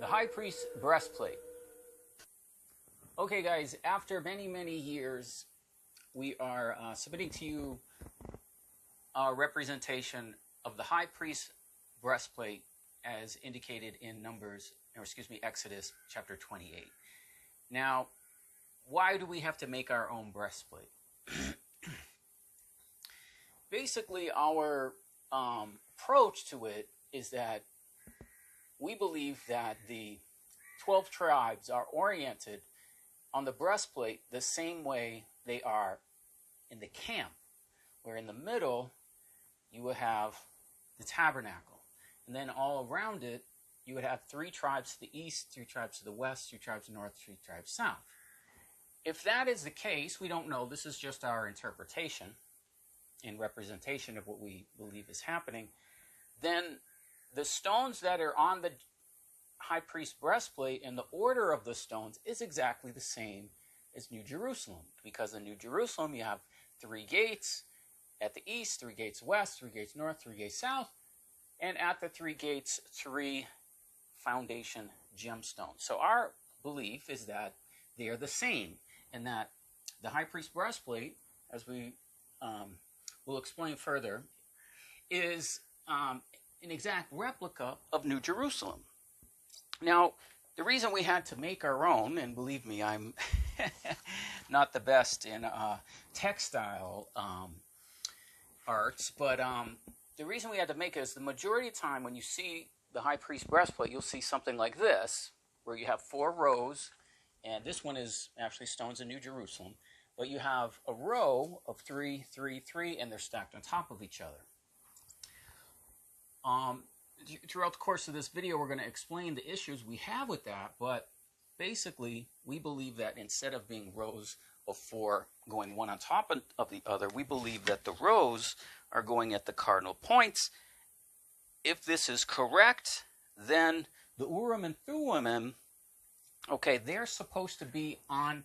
The high priest's breastplate. Okay, guys, after many, many years, we are submitting to you our representation of the high priest's breastplate as indicated in Exodus chapter 28. Now, why do we have to make our own breastplate? Basically, our approach to it is that we believe that the 12 tribes are oriented on the breastplate the same way they are in the camp, where in the middle you would have the tabernacle, and then all around it you would have 3 tribes to the east, 3 tribes to the west, 3 tribes north, 3 tribes south. If that is the case, we don't know, this is just our interpretation and representation of what we believe is happening, then the stones that are on the high priest's breastplate and the order of the stones is exactly the same as New Jerusalem. Because in New Jerusalem you have 3 gates at the east, 3 gates west, 3 gates north, 3 gates south, and at the 3 gates, 3 foundation gemstones. So our belief is that they are the same, and that the high priest's breastplate, as we will explain further, is an exact replica of New Jerusalem. Now, the reason we had to make our own, and believe me, I'm not the best in textile arts, but the reason we had to make it is the majority of the time when you see the high priest's breastplate, you'll see something like this, where you have 4 rows, and this one is actually stones in New Jerusalem, but you have a row of 3, 3, 3, and they're stacked on top of each other. Throughout the course of this video, we're going to explain the issues we have with that, but basically, we believe that instead of being rows of 4 going one on top of the other, we believe that the rows are going at the cardinal points. If this is correct, then the Urim and Thummim, okay, they're supposed to be on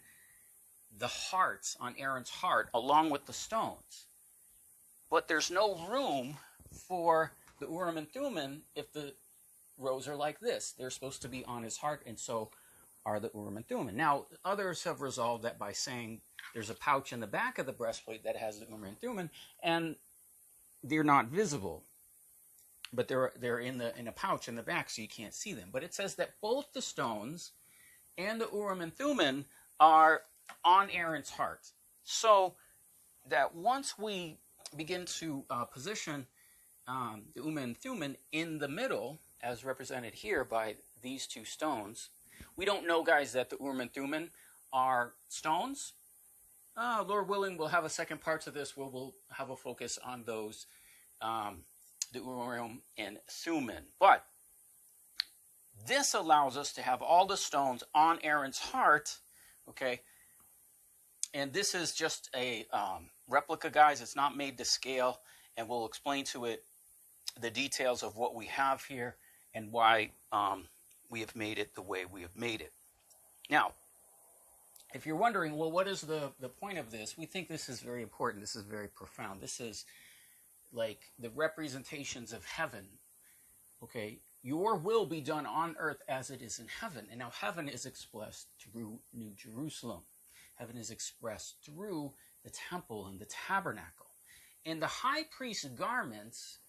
the hearts, on Aaron's heart, along with the stones. But there's no room for the Urim and Thummim if the rows are like this. They're supposed to be on his heart, and so are the Urim and Thummim. Now, others have resolved that by saying there's a pouch in the back of the breastplate that has the Urim and Thummim, and they're not visible. But they're in a pouch in the back, so you can't see them. But it says that both the stones and the Urim and Thummim are on Aaron's heart. So that once we begin to position the Urim and Thummim in the middle, as represented here by these 2 stones, we don't know, guys, that the Urim and Thummim are stones. Lord willing, we'll have a second part to this where we'll have a focus on those, the Urim and Thummim. But this allows us to have all the stones on Aaron's heart, okay? And this is just a replica, guys. It's not made to scale, and we'll explain to it the details of what we have here and why we have made it the way we have made it. Now, if you're wondering, well, what is the point of this? We think this is very important. This is very profound. This is like the representations of heaven. Okay, your will be done on earth as it is in heaven. And now heaven is expressed through New Jerusalem. Heaven is expressed through the temple and the tabernacle. And the high priest's garments,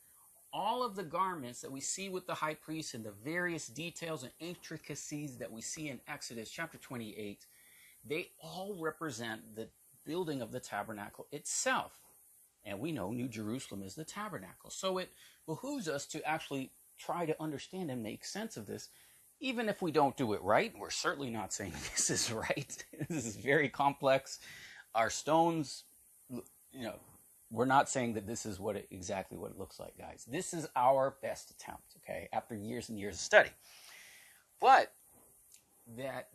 all of the garments that we see with the high priest and the various details and intricacies that we see in Exodus chapter 28, they all represent the building of the tabernacle itself. And we know New Jerusalem is the tabernacle. So it behooves us to actually try to understand and make sense of this, even if we don't do it right. We're certainly not saying this is right. This is very complex. Our stones, we're not saying that this is exactly what it looks like, guys. This is our best attempt, okay, after years and years of study. But that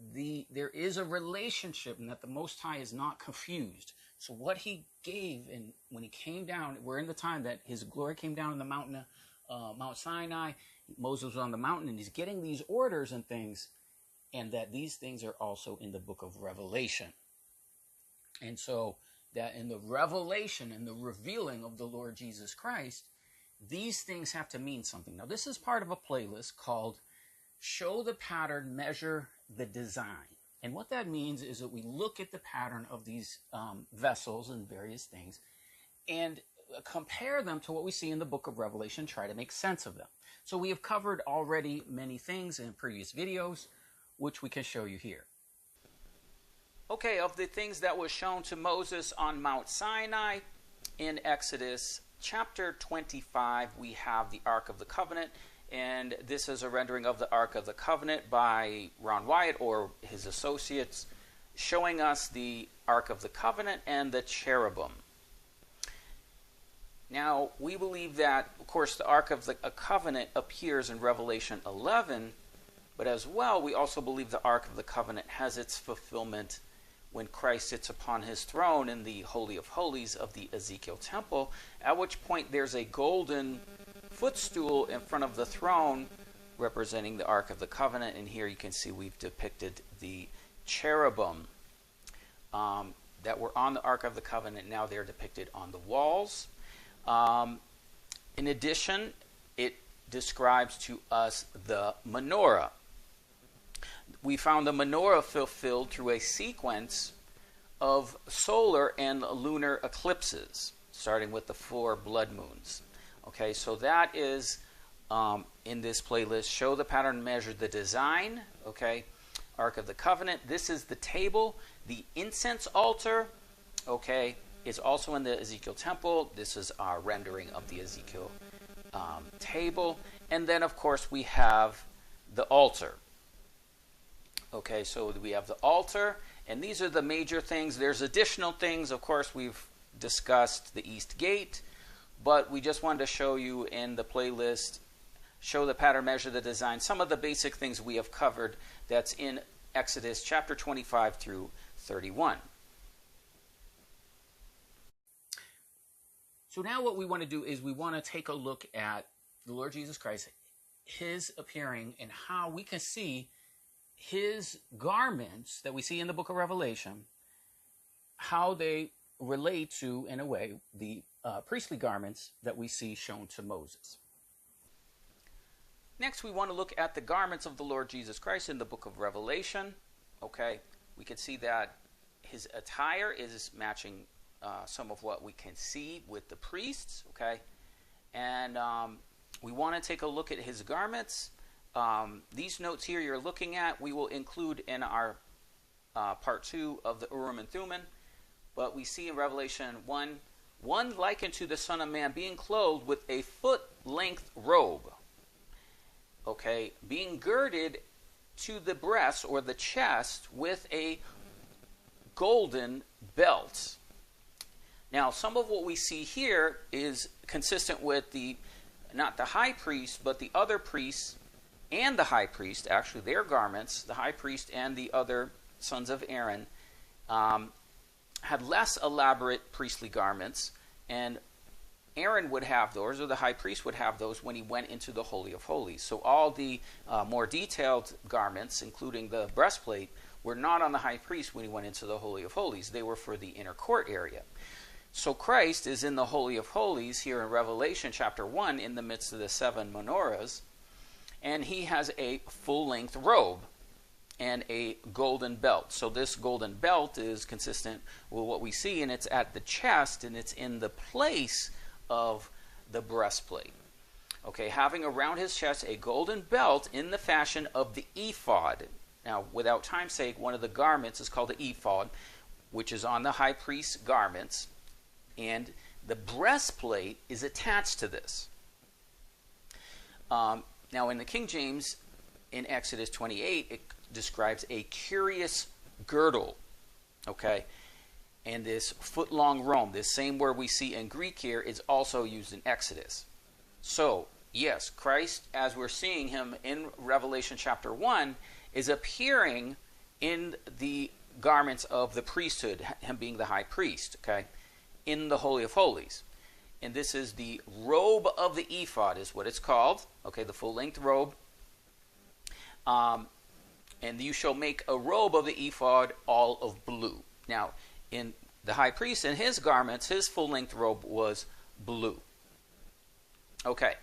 there is a relationship and that the Most High is not confused. So what he gave, and when he came down, we're in the time that his glory came down on the mountain, Mount Sinai. Moses was on the mountain, and he's getting these orders and things, and that these things are also in the book of Revelation. And so that in the revelation and the revealing of the Lord Jesus Christ, these things have to mean something. Now, this is part of a playlist called show the pattern, measure the design. And what that means is that we look at the pattern of these vessels and various things and compare them to what we see in the book of Revelation, try to make sense of them. So we have covered already many things in previous videos, which we can show you here. Okay, of the things that was shown to Moses on Mount Sinai in Exodus chapter 25, we have the Ark of the Covenant. And this is a rendering of the Ark of the Covenant by Ron Wyatt or his associates, showing us the Ark of the Covenant and the cherubim. Now, we believe that, of course, the Ark of the Covenant appears in Revelation 11, but as well, we also believe the Ark of the Covenant has its fulfillment when Christ sits upon his throne in the Holy of Holies of the Ezekiel temple, at which point there's a golden footstool in front of the throne representing the Ark of the Covenant, and here you can see we've depicted the cherubim that were on the Ark of the Covenant. Now they're depicted on the walls. In addition, it describes to us the menorah. We found the menorah fulfilled through a sequence of solar and lunar eclipses, starting with the 4 blood moons. Okay, so that is in this playlist. Show the pattern, measure the design. Okay, Ark of the Covenant. This is the table. The incense altar, okay, is also in the Ezekiel temple. This is our rendering of the Ezekiel table. And then, of course, we have the altar. Okay, so we have the altar, and these are the major things. There's additional things. Of course, we've discussed the East Gate, but we just wanted to show you in the playlist, show the pattern, measure the design, some of the basic things we have covered that's in Exodus chapter 25 through 31. So now what we want to do is we want to take a look at the Lord Jesus Christ, his appearing, and how we can see his garments that we see in the book of Revelation, how they relate to, in a way, the priestly garments that we see shown to Moses. Next, we want to look at the garments of the Lord Jesus Christ in the book of Revelation. Okay, we can see that his attire is matching some of what we can see with the priests. Okay, and we want to take a look at his garments. These notes here you're looking at, we will include in our part 2 of the Urim and Thummim. But we see in Revelation 1 likened to the Son of Man being clothed with a foot-length robe, okay, being girded to the breast or the chest with a golden belt. Now, some of what we see here is consistent with not the high priest, but the other priests and the high priest, actually their garments, the high priest and the other sons of Aaron, had less elaborate priestly garments, and Aaron would have those, or the high priest would have those when he went into the Holy of Holies. So all the more detailed garments, including the breastplate, were not on the high priest when he went into the Holy of Holies. They were for the inner court area. So Christ is in the Holy of Holies here in Revelation chapter 1 in the midst of the 7 menorahs, and he has a full-length robe and a golden belt. So this golden belt is consistent with what we see, and it's at the chest, and it's in the place of the breastplate. Okay, having around his chest a golden belt in the fashion of the ephod. Now, without time's sake, one of the garments is called the ephod, which is on the high priest's garments, and the breastplate is attached to this. Now, in the King James, in Exodus 28, it describes a curious girdle, okay? And this foot-long robe, this same word we see in Greek here, is also used in Exodus. So, yes, Christ, as we're seeing him in Revelation chapter 1, is appearing in the garments of the priesthood, him being the high priest, okay, in the Holy of Holies. And this is the robe of the ephod, is what it's called, okay, the full-length robe. And you shall make a robe of the ephod all of blue. Now, in the high priest and his garments, his full-length robe was blue. Okay.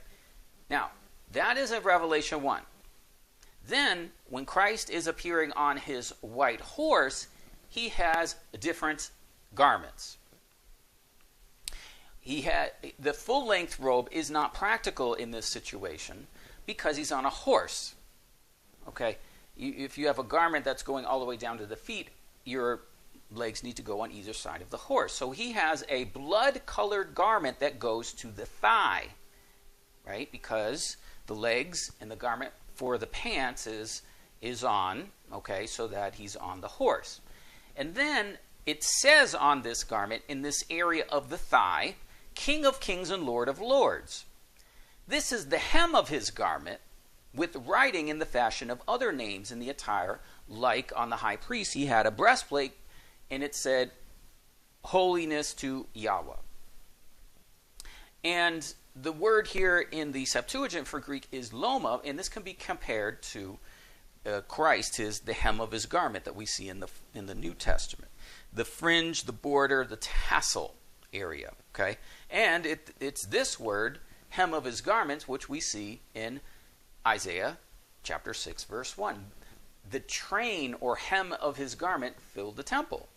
Now, that is in Revelation 1. Then, when Christ is appearing on his white horse, he has different garments. The full-length robe is not practical in this situation because he's on a horse. Okay, if you have a garment that's going all the way down to the feet, your legs need to go on either side of the horse. So he has a blood-colored garment that goes to the thigh, right? Because the legs and the garment for the pants is on, okay, so that he's on the horse. And then it says on this garment, in this area of the thigh, King of Kings and Lord of Lords. This is the hem of his garment, with writing in the fashion of other names in the attire, like on the high priest, he had a breastplate, and it said, Holiness to Yahweh. And the word here in the Septuagint for Greek is loma, and this can be compared to Christ, the hem of his garment that we see in the New Testament. The fringe, the border, the tassel area, okay? And it's this word, hem of his garments, which we see in Isaiah chapter 6, verse 1. The train or hem of his garment filled the temple.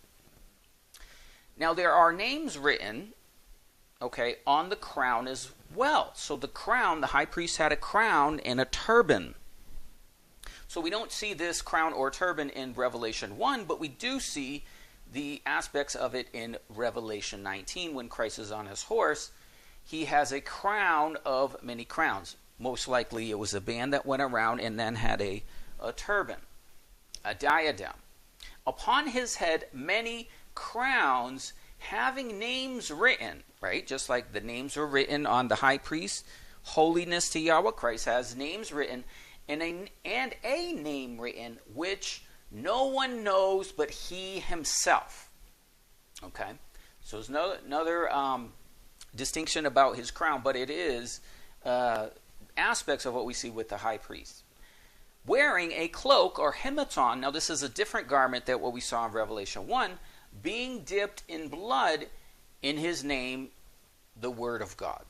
Now there are names written, okay, on the crown as well. So the crown, the high priest had a crown and a turban. So we don't see this crown or turban in Revelation 1, but we do see the aspects of it in Revelation 19 when Christ is on his horse. He has a crown of many crowns. Most likely it was a band that went around and then had a turban, a diadem. Upon his head many crowns having names written, right? Just like the names were written on the high priest, holiness to Yahweh. Christ has names written, and a name written which no one knows but he himself. Okay? So there's another distinction about his crown, but it is aspects of what we see with the high priest. Wearing a cloak or hematon. Now this is a different garment than what we saw in Revelation 1, being dipped in blood, in his name, the word of God.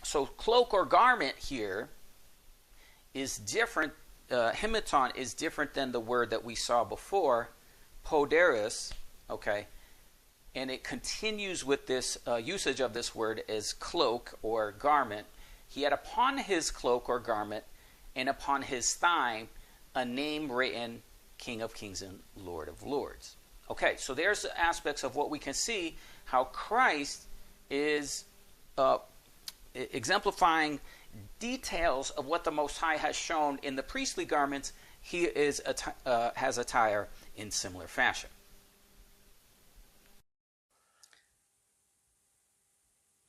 So cloak or garment here is different. Hematon is different than the word that we saw before, poderis, okay? And it continues with this usage of this word as cloak or garment. He had upon his cloak or garment and upon his thigh a name written, King of Kings and Lord of Lords. Okay, so there's aspects of what we can see, how Christ is exemplifying details of what the Most High has shown in the priestly garments. He has attire in similar fashion.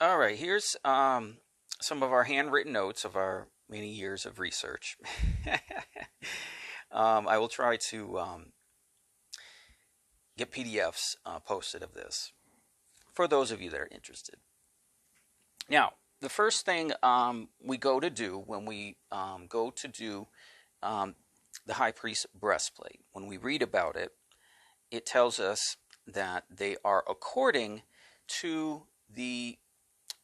All right, here's some of our handwritten notes of our many years of research. I will try to get PDFs posted of this for those of you that are interested. Now, the first thing we go to do when we go to do the high priest's breastplate, when we read about it, it tells us that they are according to the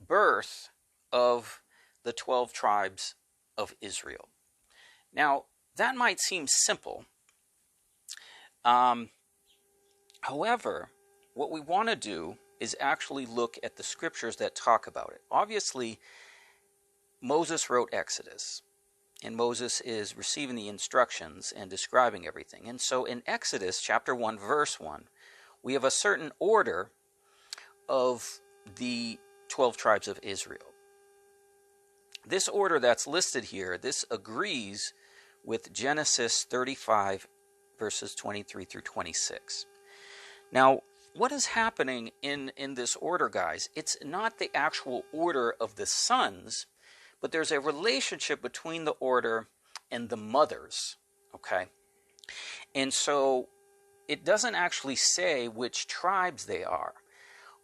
birth of the 12 tribes of Israel. Now, that might seem simple. However, what we want to do is actually look at the scriptures that talk about it. Obviously, Moses wrote Exodus, and Moses is receiving the instructions and describing everything. And so in Exodus chapter 1, verse 1, we have a certain order of the 12 tribes of Israel. This order that's listed here, this agrees with Genesis 35, verses 23 through 26. Now, what is happening in this order, guys? It's not the actual order of the sons, but there's a relationship between the order and the mothers, okay? And so it doesn't actually say which tribes they are.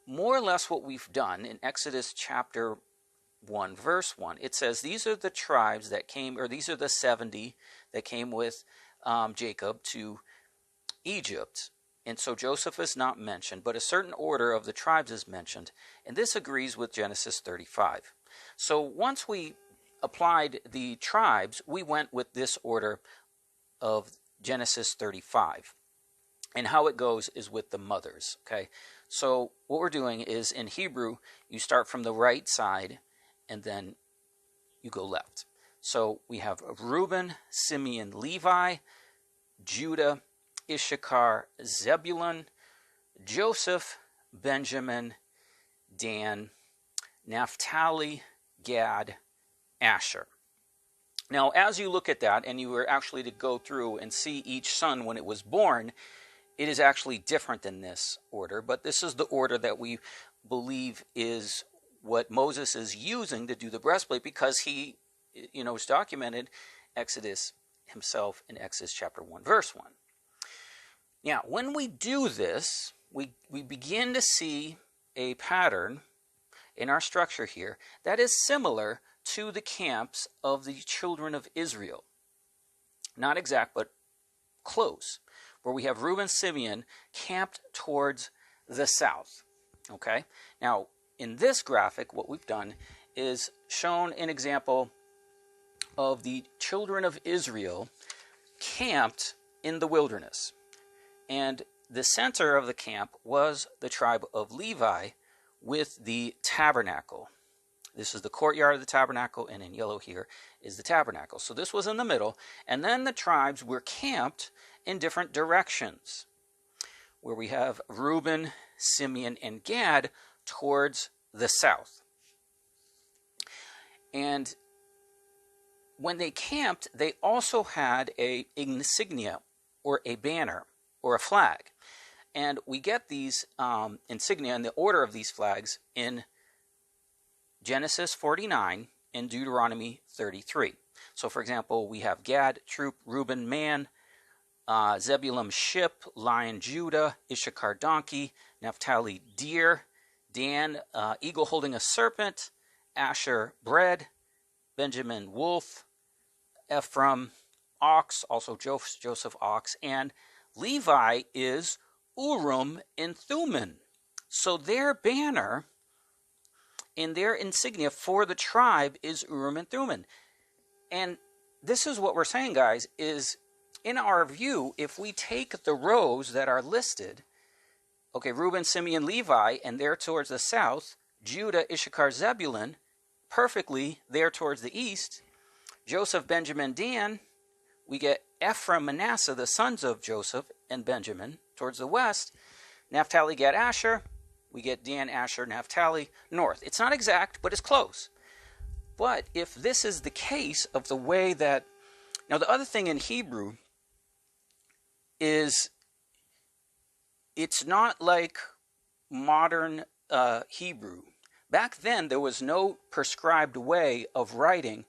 More or less what we've done in Exodus chapter 1, verse 1, it says these are the tribes that came, or these are the 70 that came with Jacob to Egypt. And so Joseph is not mentioned, but a certain order of the tribes is mentioned. And this agrees with Genesis 35. So once we applied the tribes, we went with this order of Genesis 35. And how it goes is with the mothers, okay? So what we're doing is, in Hebrew, you start from the right side, and then you go left. So we have Reuben, Simeon, Levi, Judah, Issachar, Zebulun, Joseph, Benjamin, Dan, Naphtali, Gad, Asher. Now, as you look at that, and you were actually to go through and see each son when it was born, it is actually different than this order, but this is the order that we believe is what Moses is using to do the breastplate, because he, is documented Exodus himself in Exodus chapter 1, verse 1. Now, when we do this, we begin to see a pattern in our structure here that is similar to the camps of the children of Israel. Not exact, but close, where we have Reuben, Simeon camped towards the south. Okay? Now, in this graphic, what we've done is shown an example of the children of Israel camped in the wilderness. And the center of the camp was the tribe of Levi with the tabernacle. This is the courtyard of the tabernacle, and in yellow here is the tabernacle. So this was in the middle, and then the tribes were camped in different directions, where we have Reuben, Simeon, and Gad towards the south. And when they camped, they also had an insignia, or a banner, or a flag. And we get these insignia and the order of these flags in Genesis 49 and Deuteronomy 33. So, for example, we have Gad, troop, Reuben, man, Zebulun, ship, lion, Judah, Issachar, donkey, Naphtali, deer, Dan, eagle holding a serpent, Asher, bread, Benjamin, wolf, Ephraim, ox, also Joseph, ox, and Levi is Urim and Thummim. So their banner and their insignia for the tribe is Urim and Thummim. And this is what we're saying, guys, is in our view, if we take the rows that are listed, okay, Reuben, Simeon, Levi, and they're towards the south, Judah, Issachar, Zebulun, perfectly there towards the east, Joseph, Benjamin, Dan, we get Ephraim, Manasseh, the sons of Joseph and Benjamin, towards the west, Naphtali, Gad, Asher, we get Dan, Asher, Naphtali, north. It's not exact, but it's close. But if this is the case of the way that... Now, the other thing in Hebrew is it's not like modern Hebrew. Back then, there was no prescribed way of writing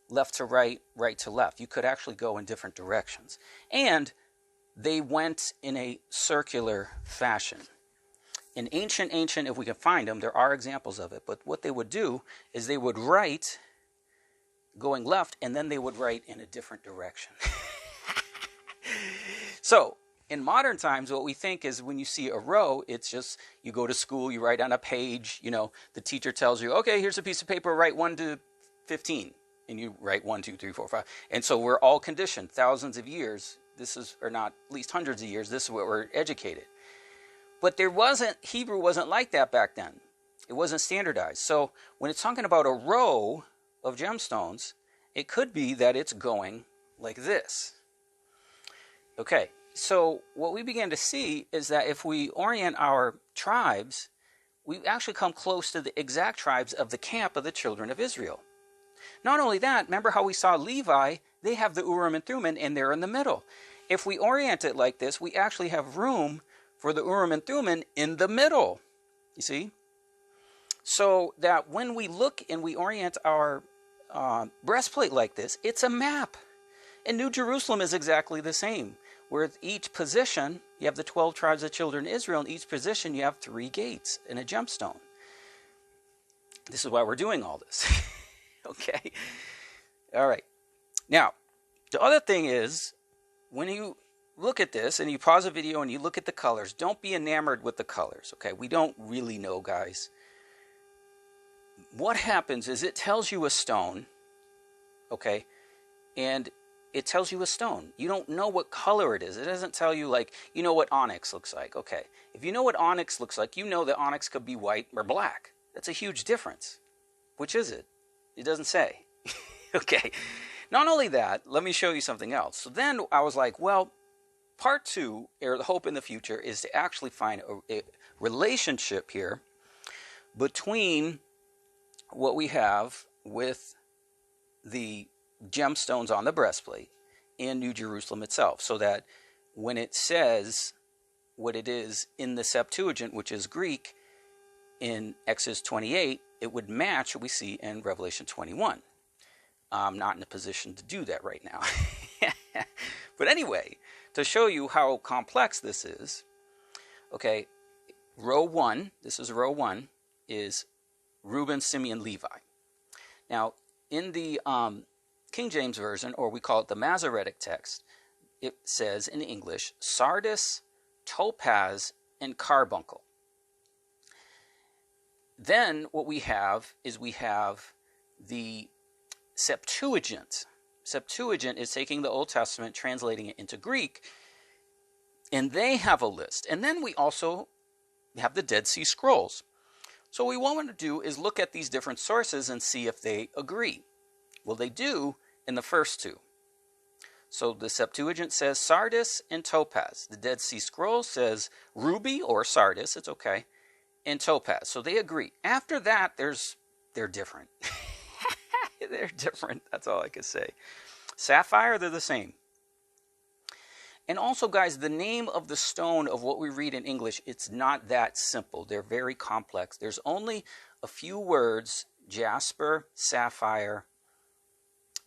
left to right, right to left. You could actually go in different directions. And they went in a circular fashion. In ancient, if we can find them, there are examples of it, but what they would do is they would write going left, and then they would write in a different direction. So, in modern times, what we think is when you see a row, it's just, you go to school, you write on a page, the teacher tells you, okay, here's a piece of paper, write 1 to 15, and you write 1, 2, 3, 4, 5. And so we're all conditioned, thousands of years, or not, at least hundreds of years, this is what we're educated. But Hebrew wasn't like that back then. It wasn't standardized. So when it's talking about a row of gemstones, it could be that it's going like this. Okay, so what we began to see is that if we orient our tribes, we actually come close to the exact tribes of the camp of the children of Israel. Not only that, remember how we saw Levi, they have the Urim and Thummim, and they're in the middle. If we orient it like this, we actually have room for the Urim and Thummim in the middle, you see? So that when we look and we orient our breastplate like this, it's a map. And New Jerusalem is exactly the same, where each position, you have the 12 tribes of children of Israel, in each position you have 3 gates and a gemstone. This is why we're doing all this. Okay? All right. Now, the other thing is, when you look at this and you pause the video and you look at the colors, don't be enamored with the colors, okay? We don't really know, guys. What happens is it tells you a stone, okay? And it tells you a stone. You don't know what color it is. It doesn't tell you, like, you know what onyx looks like. Okay, if you know what onyx looks like, you know that onyx could be white or black. That's a huge difference. Which is it? It doesn't say. Okay, not only that, let me show you something else. So then I was like, well, part two, or the hope in the future, is to actually find a relationship here between what we have with the gemstones on the breastplate and New Jerusalem itself, so that when it says what it is in the Septuagint, which is Greek, in Exodus 28, it would match what we see in Revelation 21. I'm not in a position to do that right now. But anyway, to show you how complex this is, okay, row 1, this is row 1, is Reuben, Simeon, Levi. Now, in the King James Version, or we call it the Masoretic text, it says in English, sardis, topaz, and carbuncle. Then what we have is we have the Septuagint. Septuagint is taking the Old Testament, translating it into Greek, and they have a list. And then we also have the Dead Sea Scrolls. So what we want to do is look at these different sources and see if they agree. Well, they do in the first two. So the Septuagint says sardis and topaz. The Dead Sea Scrolls says ruby or sardis, it's okay, and topaz. So they agree. After that, they're different. They're different. That's all I can say. Sapphire, they're the same. And also, guys, the name of the stone of what we read in English, it's not that simple. They're very complex. There's only a few words, jasper, sapphire,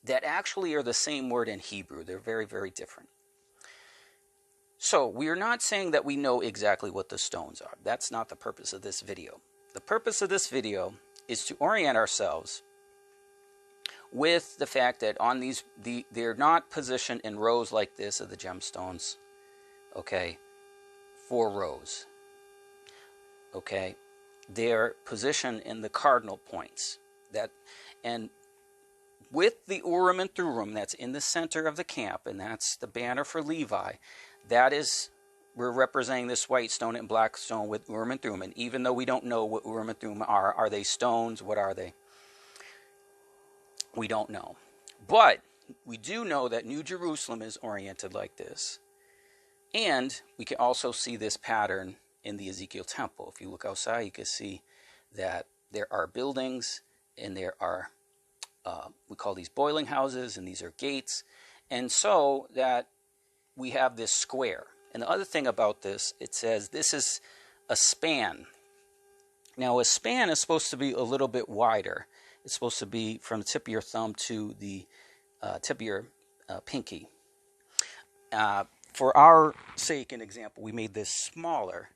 that actually are the same word in Hebrew. They're very, very different. So we are not saying that we know exactly what the stones are. That's not the purpose of this video. The purpose of this video is to orient ourselves with the fact that on they're not positioned in rows like this of the gemstones, okay, 4 rows, okay, they're positioned in the cardinal points, and with the Urim and Thummim that's in the center of the camp, and that's the banner for Levi, that is, we're representing this white stone and black stone with Urim and Thummim, and even though we don't know what Urim and Thummim are they stones, what are they? We don't know. But we do know that New Jerusalem is oriented like this. And we can also see this pattern in the Ezekiel temple. If you look outside, you can see that there are buildings, and there are, we call these boiling houses, and these are gates. And so that we have this square. And the other thing about this, it says this is a span. Now, a span is supposed to be a little bit wider. It's supposed to be from the tip of your thumb to the tip of your pinky. For our sake and example, we made this smaller.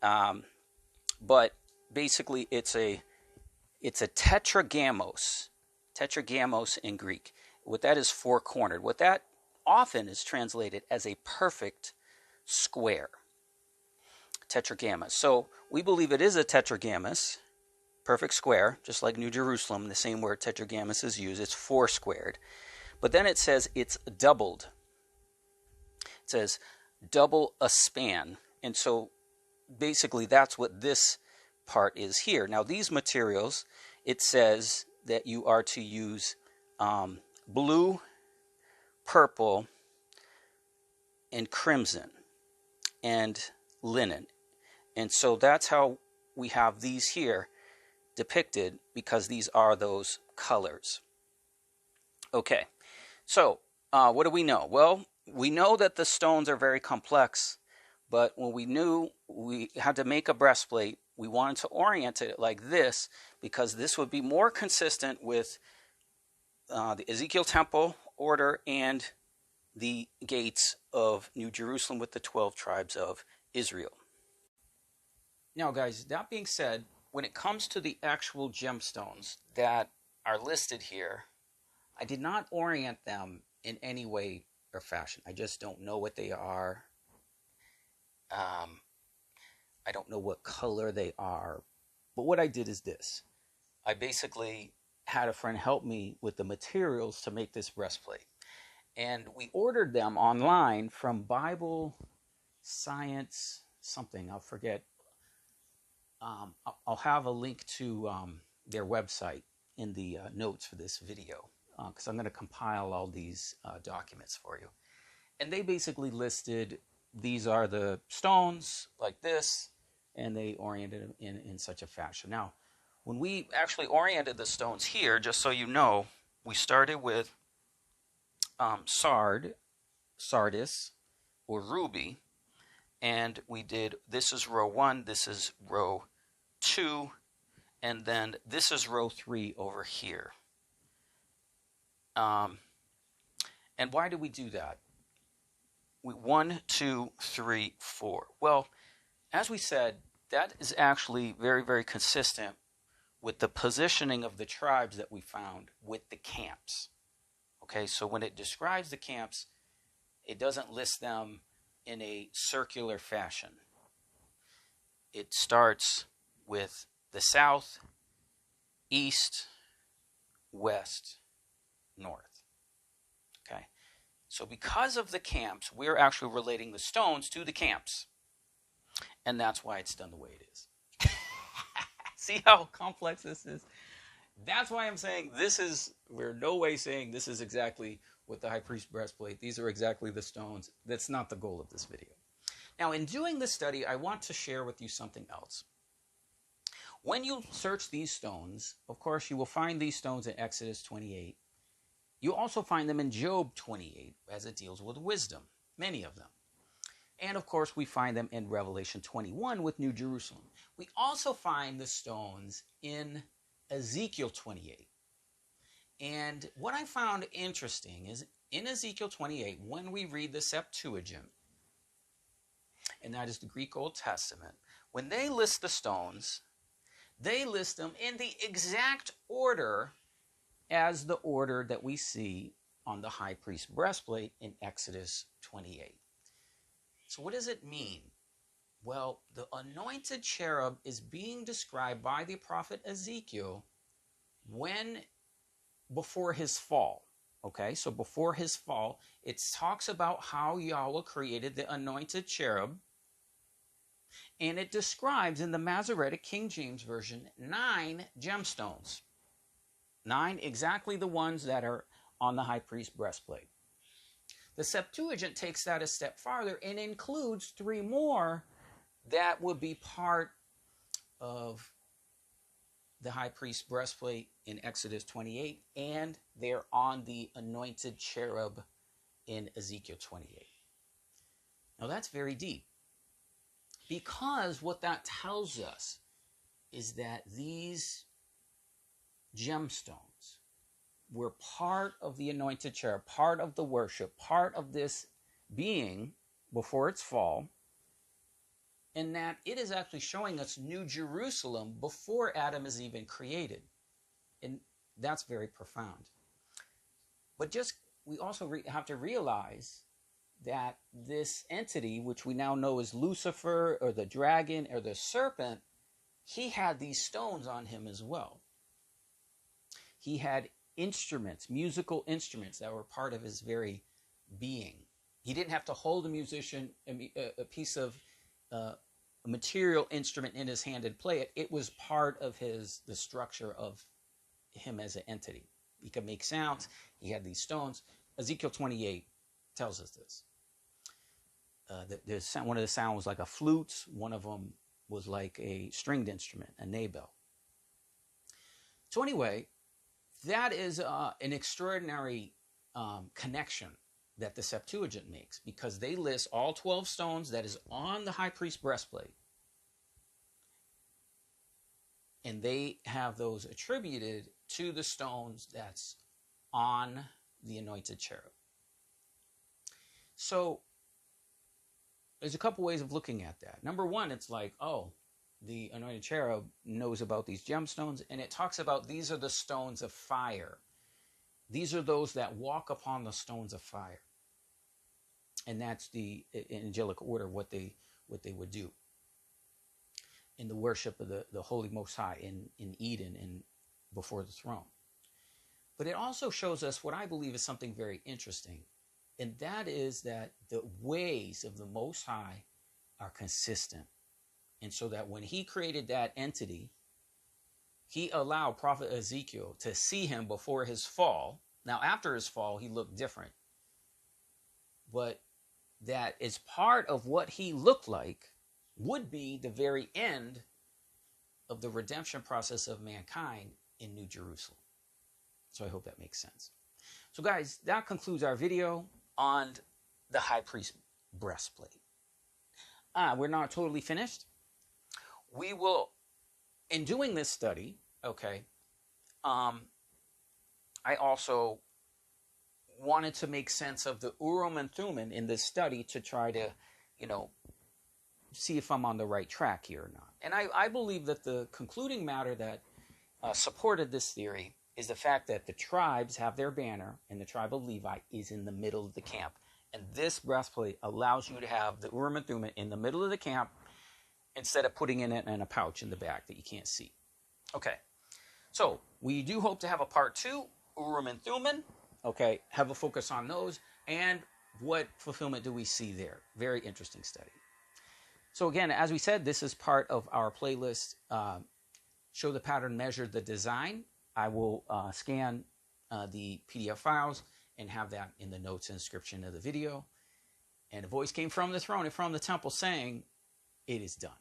But basically, it's a tetragamos. Tetragamos in Greek. What that is, 4-cornered. What that often is translated as a perfect square. Tetragamos. So we believe it is a tetragamos. Perfect square, just like New Jerusalem, the same word tetragamos is used. It's 4 squared. But then it says it's doubled. It says double a span. And so basically that's what this part is here. Now these materials, it says that you are to use blue, purple, and crimson, and linen. And so that's how we have these here depicted, because these are those colors. Okay, so what do we know? Well, we know that the stones are very complex, but when we knew we had to make a breastplate, we wanted to orient it like this, because this would be more consistent with the Ezekiel temple order and the gates of New Jerusalem with the 12 tribes of Israel. Now, guys, that being said, when it comes to the actual gemstones that are listed here, I did not orient them in any way or fashion. I just don't know what they are. I don't know what color they are. But what I did is this. I basically had a friend help me with the materials to make this breastplate. And we ordered them online from Bible Science something, I'll forget. I'll have a link to their website in the notes for this video, because I'm going to compile all these documents for you. And they basically listed, these are the stones like this, and they oriented them in such a fashion. Now, when we actually oriented the stones here, just so you know, we started with sardis, or ruby, and we did, this is row 1, this is row 2, and then this is row 3 over here. And why do we do that? 1, 2, 3, 4. Well, as we said, that is actually very, very consistent with the positioning of the tribes that we found with the camps. Okay, so when it describes the camps, it doesn't list them in a circular fashion. It starts with the south, east, west, north. Okay, so because of the camps, we're actually relating the stones to the camps. And that's why it's done the way it is. See how complex this is? That's why I'm saying we're no way saying this is exactly what the high priest breastplate, these are exactly the stones. That's not the goal of this video. Now, in doing this study, I want to share with you something else. When you search these stones, of course, you will find these stones in Exodus 28. You also find them in Job 28, as it deals with wisdom, many of them. And of course, we find them in Revelation 21 with New Jerusalem. We also find the stones in Ezekiel 28. And what I found interesting is in Ezekiel 28, when we read the Septuagint, and that is the Greek Old Testament, when they list the stones, they list them in the exact order as the order that we see on the high priest breastplate in Exodus 28. So what does it mean? Well, the anointed cherub is being described by the prophet Ezekiel before his fall. Okay, so before his fall, it talks about how Yahweh created the anointed cherub, and it describes in the Masoretic King James Version 9 gemstones. 9, exactly the ones that are on the high priest breastplate. The Septuagint takes that a step farther and includes 3 more that would be part of the high priest breastplate in Exodus 28, and they're on the anointed cherub in Ezekiel 28. Now that's very deep, because what that tells us is that these gemstones were part of the anointed cherub, part of the worship, part of this being before its fall, and that it is actually showing us New Jerusalem before Adam is even created. And that's very profound. But we also have to realize that this entity, which we now know as Lucifer or the dragon or the serpent, he had these stones on him as well. He had instruments, musical instruments that were part of his very being. He didn't have to hold a piece of a material instrument in his hand and play it. It was part of the structure of him as an entity. He could make sounds. He had these stones. Ezekiel 28 tells us this. One of the sounds was like a flute. One of them was like a stringed instrument, a nabel. So anyway, that is an extraordinary connection that the Septuagint makes, because they list all 12 stones that is on the high priest breastplate, and they have those attributed to the stones that's on the anointed cherub. So there's a couple ways of looking at that. Number one, it's like, oh, the anointed cherub knows about these gemstones, and it talks about these are the stones of fire. These are those that walk upon the stones of fire. And that's the angelic order, what they would do in the worship of the Holy Most High in Eden and before the throne. But it also shows us what I believe is something very interesting, and that is that the ways of the Most High are consistent. And so that when he created that entity, he allowed Prophet Ezekiel to see him before his fall. Now, after his fall, he looked different. But that is part of what he looked like would be the very end of the redemption process of mankind in New Jerusalem. So I hope that makes sense. So guys, that concludes our video on the high priest breastplate. We're not totally finished. We will, in doing this study, okay, I also wanted to make sense of the Urim and Thummim in this study to try to, see if I'm on the right track here or not. And I believe that the concluding matter that supported this theory is the fact that the tribes have their banner, and the tribe of Levi is in the middle of the camp. And this breastplate allows you to have the Urim and Thummim in the middle of the camp instead of putting it in a pouch in the back that you can't see. Okay, so we do hope to have a part 2, Urim and Thummim. Okay, have a focus on those, and what fulfillment do we see there? Very interesting study. So again, as we said, this is part of our playlist, Show the Pattern, Measure the Design. I will scan the PDF files and have that in the notes and description of the video. And a voice came from the throne and from the temple saying, "It is done."